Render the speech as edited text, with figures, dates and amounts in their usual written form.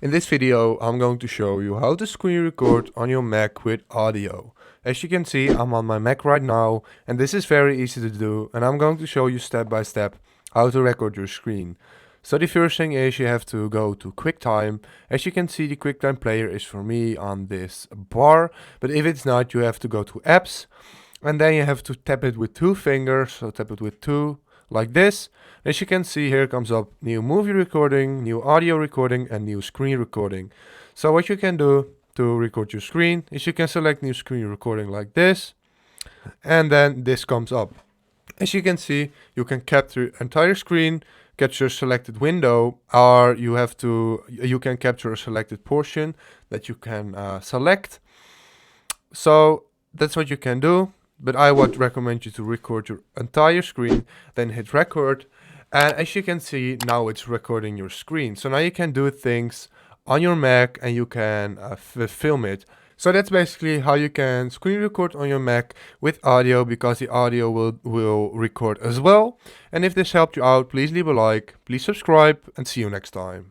In this video, I'm going to show you how to screen record on your Mac with audio. As you can see, I'm on my Mac right now, and this is very easy to do, and I'm going to show you step by step how to record your screen. So the first thing is you have to go to QuickTime. As you can see, the QuickTime player is for me on this bar, but if it's not, you have to go to Apps, and then you have to tap it with two fingers, so tap it with two, like this. As you can see, here comes up new movie recording, new audio recording, and new screen recording. So what you can do to record your screen is you can select new screen recording like this, and then this comes up. As you can see, you can capture entire screen, capture selected window, or you can capture a selected portion that you can select. So that's what you can do. But I would recommend you to record your entire screen, then hit record. And as you can see, now it's recording your screen. So now you can do things on your Mac and you can film it. So that's basically how you can screen record on your Mac with audio, because the audio will record as well. And if this helped you out, please leave a like, please subscribe, and see you next time.